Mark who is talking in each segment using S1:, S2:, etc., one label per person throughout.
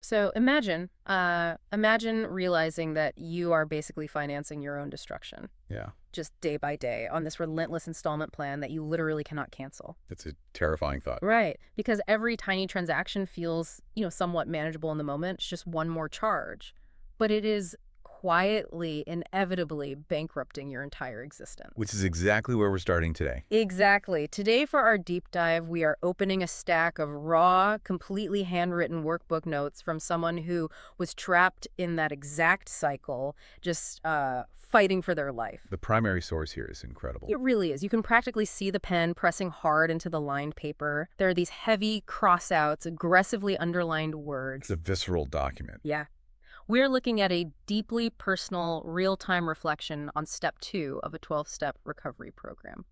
S1: So imagine realizing that you are basically financing your own destruction,
S2: Yeah,
S1: just day by day, on this relentless installment plan that you literally cannot cancel.
S2: it's a terrifying thought.
S1: Right, because every tiny transaction feels, somewhat manageable in the moment. It's just one more charge. But it is quietly, inevitably bankrupting your entire existence.
S2: Which is exactly where we're starting today.
S1: Exactly. Today, for our deep dive, we are opening a stack of raw, completely handwritten workbook notes from someone who was trapped in that exact cycle, just fighting for their life.
S2: The primary source here is incredible.
S1: It really is. You can practically see the pen pressing hard into the lined paper. There are these heavy crossouts, aggressively underlined
S2: It's
S1: words.
S2: a visceral document.
S1: Yeah. We're looking at a deeply personal, real-time reflection on step 2 of a 12-step recovery program.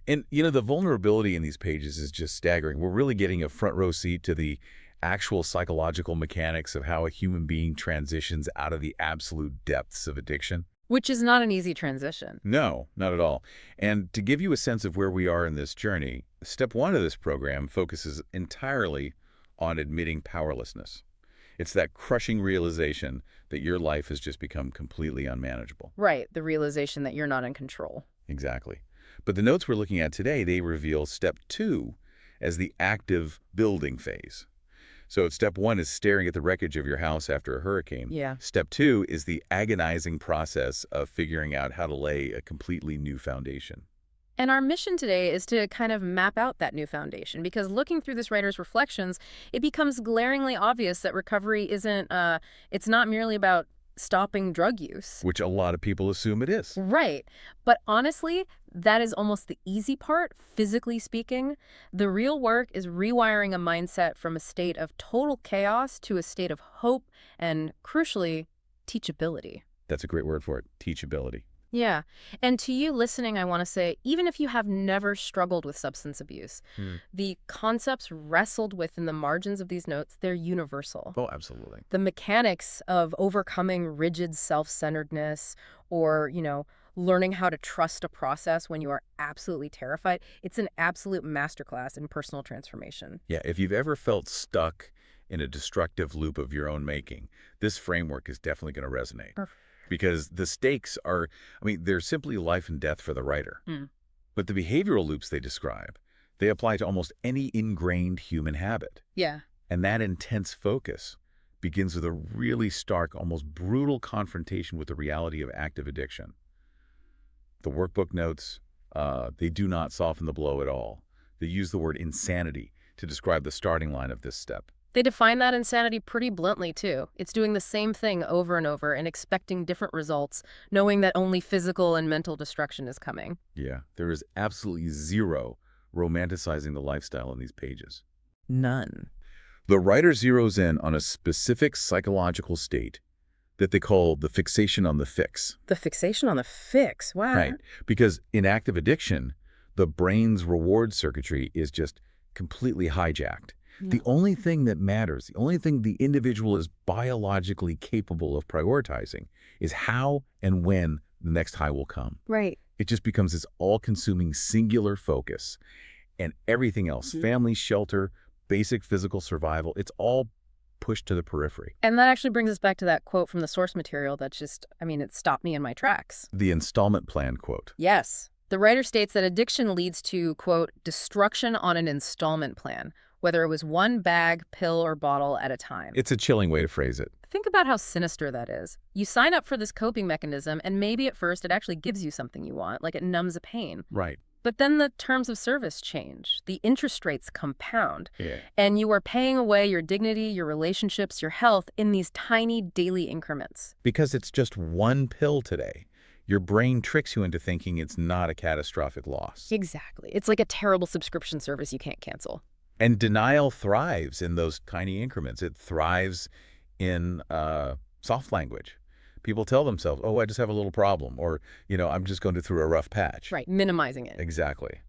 S2: And, the vulnerability in these pages is just staggering. We're really getting a front row seat to the actual psychological mechanics of how a human being transitions out of the absolute depths of addiction.
S1: Which is not an easy transition.
S2: No, not at all. And to give you a sense of where we are in this journey, step 1 of this program focuses entirely on admitting powerlessness. It's that crushing realization that your life has just become completely unmanageable.
S1: Right, the realization that you're not in control.
S2: Exactly. But the notes we're looking at today, they reveal step 2 as the active building phase. So step 1 is staring at the wreckage of your house after a hurricane.
S1: Yeah.
S2: Step 2 is the agonizing process of figuring out how to lay a completely new foundation.
S1: And our mission today is to kind of map out that new foundation, because looking through this writer's reflections, it becomes glaringly obvious that recovery it's not merely about stopping drug use.
S2: Which a lot of people assume it is.
S1: Right. But honestly, that is almost the easy part, physically speaking. The real work is rewiring a mindset from a state of total chaos to a state of hope and, crucially, teachability.
S2: That's a great word for it, teachability.
S1: Yeah. And to you listening, I want to say, even if you have never struggled with substance abuse, the concepts wrestled with in the margins of these notes, they're universal.
S2: Oh, absolutely.
S1: The mechanics of overcoming rigid self-centeredness or, learning how to trust a process when you are absolutely terrified, it's an absolute masterclass in personal transformation.
S2: Yeah, if you've ever felt stuck in a destructive loop of your own making, this framework is definitely going to resonate.
S1: Perfect.
S2: Because the stakes are, they're simply life and death for the writer. But the behavioral loops they describe, they apply to almost any ingrained human habit.
S1: Yeah.
S2: And that intense focus begins with a really stark, almost brutal confrontation with the reality of active addiction. The workbook notes, they do not soften the blow at all. They use the word insanity to describe the starting line of this step.
S1: They define that insanity pretty bluntly, too. It's doing the same thing over and over and expecting different results, knowing that only physical and mental destruction is coming.
S2: Yeah, there is absolutely zero romanticizing the lifestyle in these pages.
S1: None.
S2: The writer zeroes in on a specific psychological state that they call the fixation on the fix.
S1: The fixation on the fix. Wow.
S2: Right, because in active addiction, the brain's reward circuitry is just completely hijacked. The only thing that matters, the only thing the individual is biologically capable of prioritizing is how and when the next high will come.
S1: Right.
S2: It just becomes this all-consuming singular focus. And everything else, family, shelter, basic physical survival, it's all pushed to the periphery.
S1: And that actually brings us back to that quote from the source material that just, it stopped me in my tracks.
S2: The installment plan quote.
S1: Yes. The writer states that addiction leads to, quote, destruction on an installment plan, whether it was one bag, pill, or bottle at a time.
S2: It's a chilling way to phrase it.
S1: Think about how sinister that is. You sign up for this coping mechanism, and maybe at first it actually gives you something you want, like it numbs a pain.
S2: Right.
S1: But then the terms of service change. The interest rates compound.
S2: Yeah.
S1: And you are paying away your dignity, your relationships, your health in these tiny daily increments.
S2: Because it's just one pill today. Your brain tricks you into thinking it's not a catastrophic loss.
S1: Exactly. It's like a terrible subscription service you can't cancel.
S2: And denial thrives in those tiny increments. It thrives in soft language. People tell themselves, oh, I just have a little problem, or, I'm just going through a rough patch.
S1: Right, minimizing it.
S2: Exactly.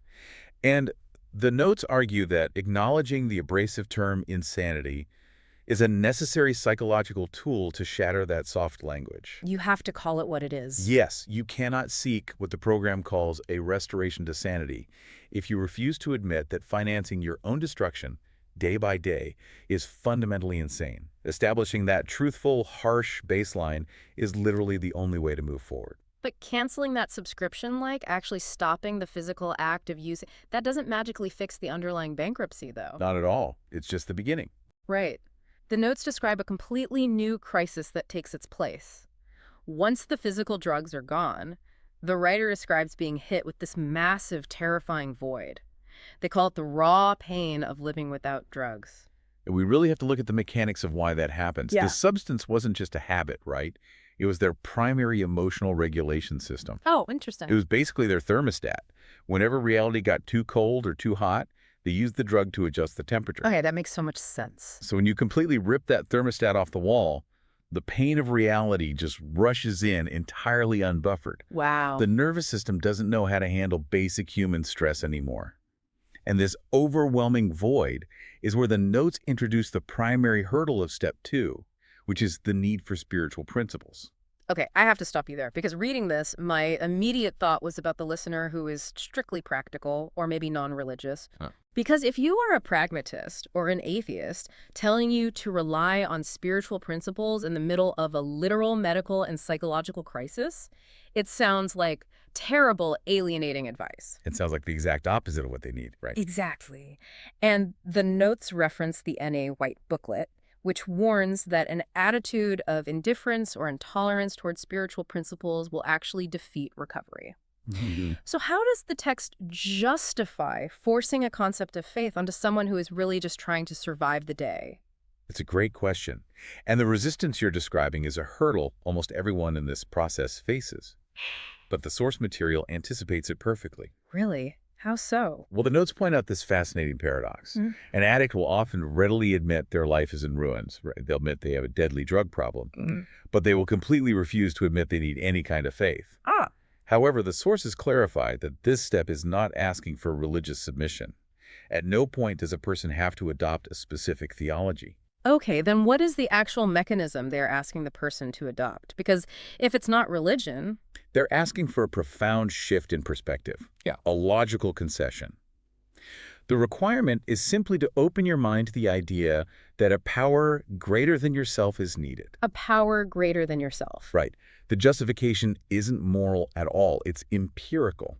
S2: And the notes argue that acknowledging the abrasive term insanity is a necessary psychological tool to shatter that soft language.
S1: You have to call it what it is.
S2: Yes, you cannot seek what the program calls a restoration to sanity if you refuse to admit that financing your own destruction day by day is fundamentally insane. Establishing that truthful, harsh baseline is literally the only way to move forward.
S1: But canceling that subscription, like actually stopping the physical act of using, that doesn't magically fix the underlying bankruptcy, though.
S2: Not at all. It's just the beginning.
S1: Right. The notes describe a completely new crisis that takes its place. Once the physical drugs are gone, the writer describes being hit with this massive, terrifying void. They call it the raw pain of living without drugs.
S2: And we really have to look at the mechanics of why that happens.
S1: Yeah.
S2: The substance wasn't just a habit, right? It was their primary emotional regulation system.
S1: Oh,
S2: It
S1: interesting.
S2: was basically their thermostat. Whenever reality got too cold or too hot, they used the drug to adjust the temperature.
S1: Okay, that makes so much sense.
S2: So when you completely rip that thermostat off the wall, the pain of reality just rushes in entirely unbuffered.
S1: Wow.
S2: The nervous system doesn't know how to handle basic human stress anymore. And this overwhelming void is where the notes introduce the primary hurdle of step 2, which is the need for spiritual principles.
S1: Okay, I have to stop you there because reading this, my immediate thought was about the listener who is strictly practical or maybe non-religious.
S2: Huh.
S1: Because if you are a pragmatist or an atheist telling you to rely on spiritual principles in the middle of a literal medical and psychological crisis, it sounds like terrible, alienating advice.
S2: It sounds like the exact opposite of what they need, right?
S1: Exactly. And the notes reference the NA White booklet, which warns that an attitude of indifference or intolerance towards spiritual principles will actually defeat recovery.
S2: Mhm.
S1: So how does the text justify forcing a concept of faith onto someone who is really just trying to survive the day?
S2: It's a great question. And the resistance you're describing is a hurdle almost everyone in this process faces. But the source material anticipates it perfectly.
S1: Really? How so?
S2: Well, the notes point out this fascinating paradox.
S1: Mm.
S2: An addict will often readily admit their life is in ruins. Right? They'll admit they have a deadly drug problem, but they will completely refuse to admit they need any kind of faith.
S1: Ah.
S2: However, the sources clarify that this step is not asking for religious submission. At no point does a person have to adopt a specific theology.
S1: Okay, then what is the actual mechanism they're asking the person to adopt? Because if it's not religion...
S2: They're asking for a profound shift in perspective, a logical concession. The requirement is simply to open your mind to the idea that a power greater than yourself is needed.
S1: A power greater than yourself.
S2: Right. The justification isn't moral at all. It's empirical.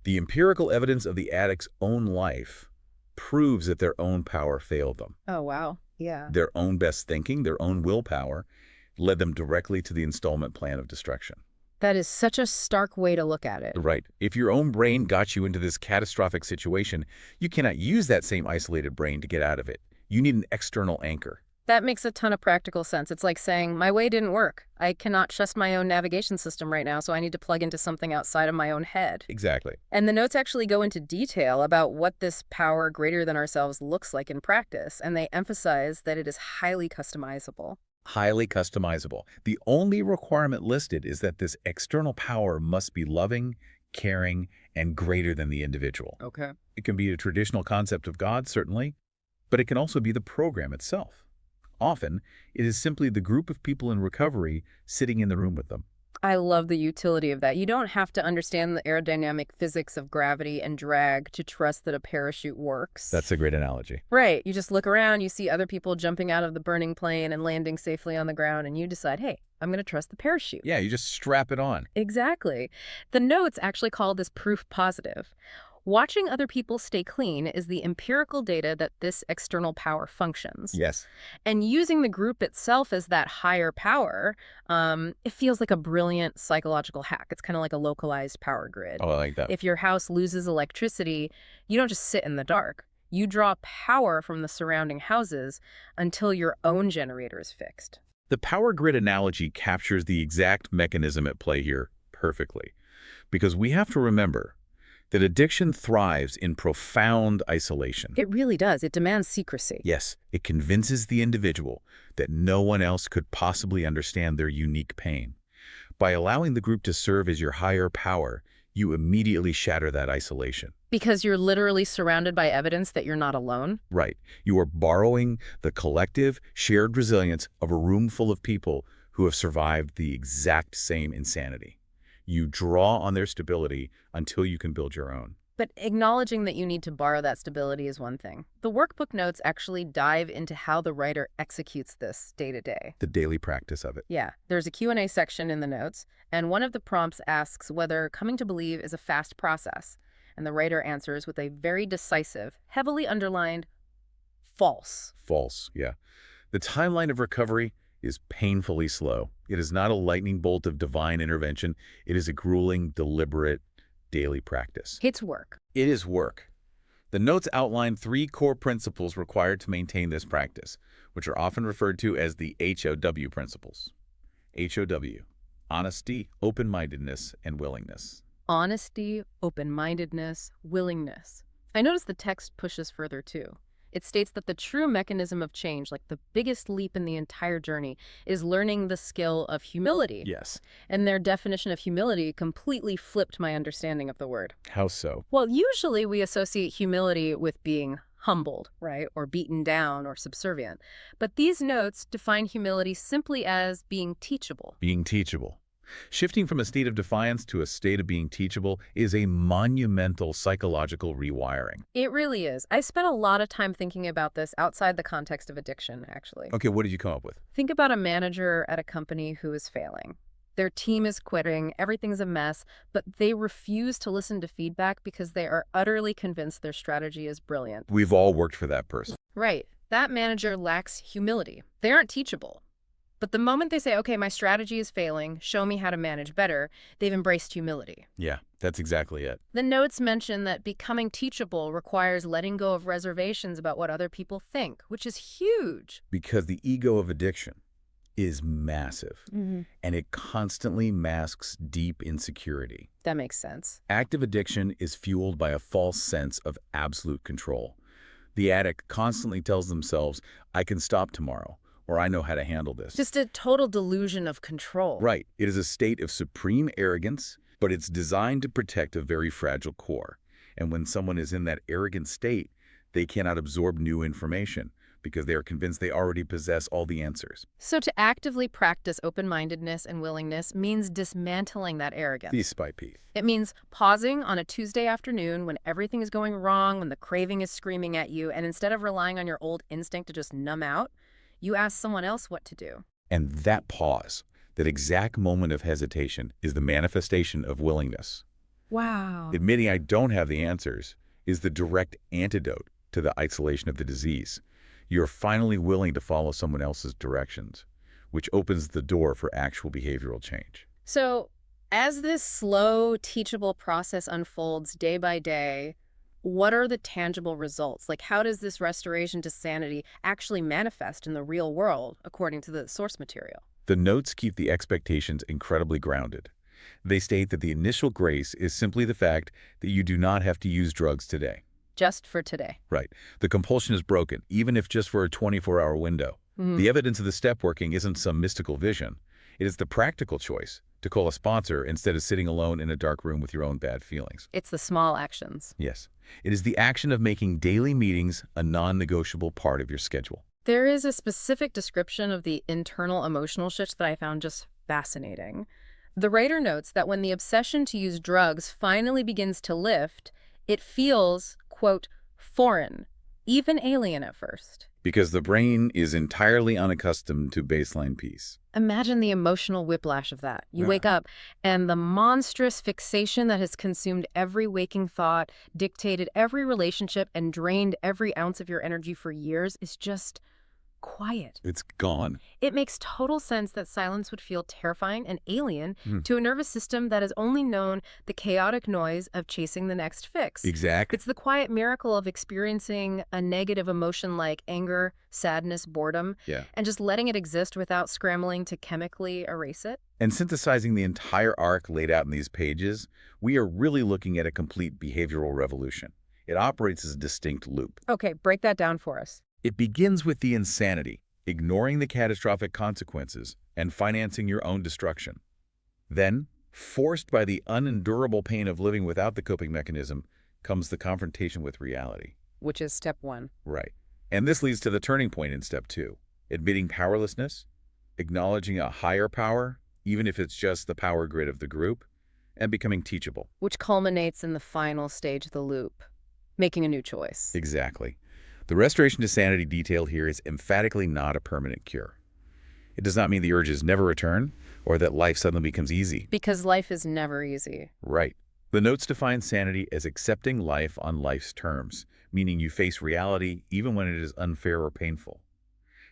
S2: The empirical evidence of the addict's own life proves that their own power failed them.
S1: Oh, wow. Yeah.
S2: Their own best thinking, their own willpower, led them directly to the installment plan of destruction.
S1: That is such a stark way to look at it.
S2: Right. If your own brain got you into this catastrophic situation, you cannot use that same isolated brain to get out of it. You need an external anchor.
S1: That makes a ton of practical sense. It's like saying, my way didn't work. I cannot trust my own navigation system right now, so I need to plug into something outside of my own head.
S2: Exactly.
S1: And the notes actually go into detail about what this power greater than ourselves looks like in practice, and they emphasize that it is highly customizable.
S2: Highly customizable. The only requirement listed is that this external power must be loving, caring, and greater than the individual.
S1: Okay.
S2: It can be a traditional concept of God, certainly, but it can also be the program itself. Often, it is simply the group of people in recovery sitting in the room with them.
S1: I love the utility of that. You don't have to understand the aerodynamic physics of gravity and drag to trust that a parachute works.
S2: That's a great analogy.
S1: Right. You just look around, you see other people jumping out of the burning plane and landing safely on the ground, and you decide, hey, I'm going to trust the parachute.
S2: Yeah, you just strap it on.
S1: Exactly. The notes actually call this proof positive. Watching other people stay clean is the empirical data that this external power functions.
S2: Yes.
S1: And using the group itself as that higher power, it feels like a brilliant psychological hack. It's kind of like a localized power grid.
S2: Oh, I like that.
S1: If your house loses electricity, you don't just sit in the dark. You draw power from the surrounding houses until your own generator is fixed.
S2: The power grid analogy captures the exact mechanism at play here perfectly. Because we have to remember that addiction thrives in profound isolation.
S1: It really does. It demands secrecy.
S2: Yes, it convinces the individual that no one else could possibly understand their unique pain. By allowing the group to serve as your higher power, you immediately shatter that isolation.
S1: Because you're literally surrounded by evidence that you're not alone?
S2: Right. You are borrowing the collective, shared resilience of a room full of people who have survived the exact same insanity. You draw on their stability until you can build your own.
S1: But acknowledging that you need to borrow that stability is one thing. The workbook notes actually dive into how the writer executes this day to day.
S2: The daily practice of it.
S1: Yeah, there's a Q&A section in the notes, and one of the prompts asks whether coming to believe is a fast process. And the writer answers with a very decisive, heavily underlined, false.
S2: False, yeah. The timeline of recovery is painfully slow. It is not a lightning bolt of divine intervention. It is a grueling, deliberate, daily practice.
S1: It's work.
S2: It is work. The notes outline 3 core principles required to maintain this practice, which are often referred to as the HOW principles. HOW, honesty, open-mindedness, and willingness.
S1: Honesty, open-mindedness, willingness. I notice the text pushes further too. It states that the true mechanism of change, like the biggest leap in the entire journey, is learning the skill of humility.
S2: Yes.
S1: And their definition of humility completely flipped my understanding of the word.
S2: How so?
S1: Well, usually we associate humility with being humbled, right? Or beaten down or subservient. But these notes define humility simply as being teachable.
S2: Being teachable. Shifting from a state of defiance to a state of being teachable is a monumental psychological rewiring.
S1: It really is. I spent a lot of time thinking about this outside the context of addiction, actually.
S2: Okay, what did you come up with?
S1: Think about a manager at a company who is failing. Their team is quitting, everything's a mess, but they refuse to listen to feedback because they are utterly convinced their strategy is brilliant.
S2: We've all worked for that person.
S1: Right. That manager lacks humility. They aren't teachable. But the moment they say, okay, my strategy is failing, show me how to manage better, they've embraced humility.
S2: Yeah, that's exactly it.
S1: The notes mention that becoming teachable requires letting go of reservations about what other people think, which is huge.
S2: Because the ego of addiction is massive, and it constantly masks deep insecurity.
S1: That makes sense.
S2: Active addiction is fueled by a false sense of absolute control. The addict constantly tells themselves, I can stop tomorrow, or I know how to handle this.
S1: Just a total delusion of control.
S2: Right. It is a state of supreme arrogance, but it's designed to protect a very fragile core. And when someone is in that arrogant state, they cannot absorb new information because they are convinced they already possess all the answers.
S1: So to actively practice open-mindedness and willingness means dismantling that arrogance.
S2: Piece by piece.
S1: It means pausing on a Tuesday afternoon when everything is going wrong, when the craving is screaming at you, and instead of relying on your old instinct to just numb out, you ask someone else what to do.
S2: And that pause, that exact moment of hesitation, is the manifestation of willingness.
S1: Wow.
S2: Admitting I don't have the answers is the direct antidote to the isolation of the disease. You're finally willing to follow someone else's directions, which opens the door for actual behavioral change.
S1: So as this slow, teachable process unfolds day by day, what are the tangible results? Like, how does this restoration to sanity actually manifest in the real world, according to the source material?
S2: The notes keep the expectations incredibly grounded. They state that the initial grace is simply the fact that you do not have to use drugs today.
S1: Just for today.
S2: Right. The compulsion is broken, even if just for a 24-hour window. The evidence of the step working isn't some mystical vision. It is the practical choice to call a sponsor instead of sitting alone in a dark room with your own bad feelings.
S1: It's the small actions.
S2: Yes. It is the action of making daily meetings a non-negotiable part of your schedule.
S1: There is a specific description of the internal emotional shift that I found just fascinating. The writer notes that when the obsession to use drugs finally begins to lift, it feels, quote, foreign, even alien at first.
S2: Because the brain is entirely unaccustomed to baseline peace.
S1: Imagine the emotional whiplash of that. You wake up, and the monstrous fixation that has consumed every waking thought, dictated every relationship, and drained every ounce of your energy for years is just quiet.
S2: It's gone.
S1: It makes total sense that silence would feel terrifying and alien to a nervous system that has only known the chaotic noise of chasing the next fix.
S2: Exactly.
S1: It's the quiet miracle of experiencing a negative emotion like anger, sadness, boredom, and just letting it exist without scrambling to chemically erase it.
S2: And synthesizing the entire arc laid out in these pages, we are really looking at a complete behavioral revolution. It operates as a distinct loop.
S1: Okay, break that down for us.
S2: It begins with the insanity, ignoring the catastrophic consequences, and financing your own destruction. Then, forced by the unendurable pain of living without the coping mechanism, comes the confrontation with reality.
S1: Which is step 1.
S2: Right. And this leads to the turning point in step 2, admitting powerlessness, acknowledging a higher power, even if it's just the power grid of the group, and becoming teachable.
S1: Which culminates in the final stage of the loop, making a new choice.
S2: Exactly. The restoration to sanity detail here is emphatically not a permanent cure. It does not mean the urges never return or that life suddenly becomes easy.
S1: Because life is never easy.
S2: Right. The notes define sanity as accepting life on life's terms, meaning you face reality even when it is unfair or painful.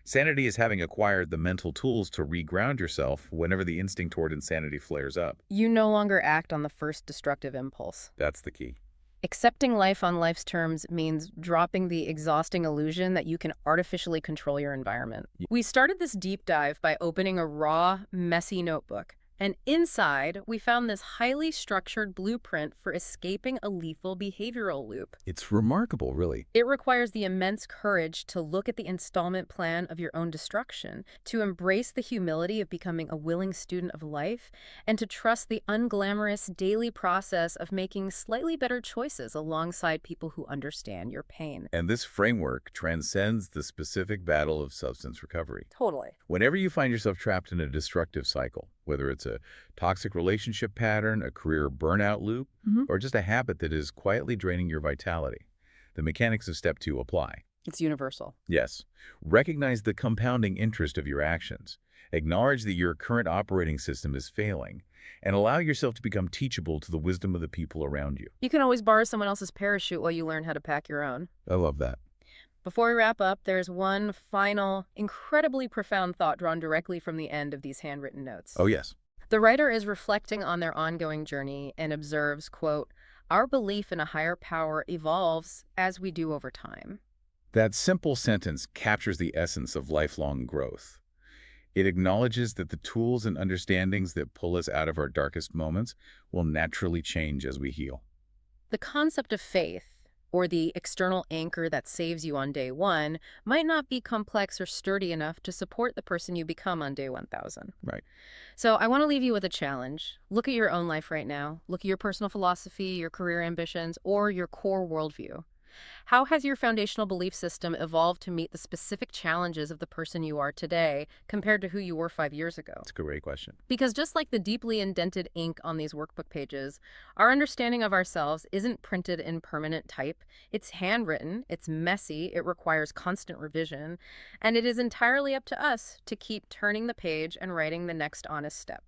S2: Sanity is having acquired the mental tools to reground yourself whenever the instinct toward insanity flares up.
S1: You no longer act on the first destructive impulse.
S2: That's the key.
S1: Accepting life on life's terms means dropping the exhausting illusion that you can artificially control your environment. We started this deep dive by opening a raw, messy notebook. And inside, we found this highly structured blueprint for escaping a lethal behavioral loop.
S2: It's remarkable, really.
S1: It requires the immense courage to look at the installment plan of your own destruction, to embrace the humility of becoming a willing student of life, and to trust the unglamorous daily process of making slightly better choices alongside people who understand your pain.
S2: And this framework transcends the specific battle of substance recovery.
S1: Totally.
S2: Whenever you find yourself trapped in a destructive cycle, whether it's a toxic relationship pattern, a career burnout loop, or just a habit that is quietly draining your vitality, the mechanics of step 2 apply.
S1: It's universal.
S2: Yes. Recognize the compounding interest of your actions. Acknowledge that your current operating system is failing, and allow yourself to become teachable to the wisdom of the people around you.
S1: You can always borrow someone else's parachute while you learn how to pack your own.
S2: I love that.
S1: Before we wrap up, there's one final, incredibly profound thought drawn directly from the end of these handwritten notes.
S2: Oh, yes.
S1: The writer is reflecting on their ongoing journey and observes, quote, "Our belief in a higher power evolves as we do over time."
S2: That simple sentence captures the essence of lifelong growth. It acknowledges that the tools and understandings that pull us out of our darkest moments will naturally change as we heal.
S1: The concept of faith, or the external anchor that saves you on day one, might not be complex or sturdy enough to support the person you become on day 1000.
S2: Right.
S1: So I want to leave you with a challenge. Look at your own life right now. Look at your personal philosophy, your career ambitions, or your core worldview. How has your foundational belief system evolved to meet the specific challenges of the person you are today compared to who you were 5 years ago?
S2: That's a great question.
S1: Because just like the deeply indented ink on these workbook pages, our understanding of ourselves isn't printed in permanent type. It's handwritten, it's messy, it requires constant revision, and it is entirely up to us to keep turning the page and writing the next honest step.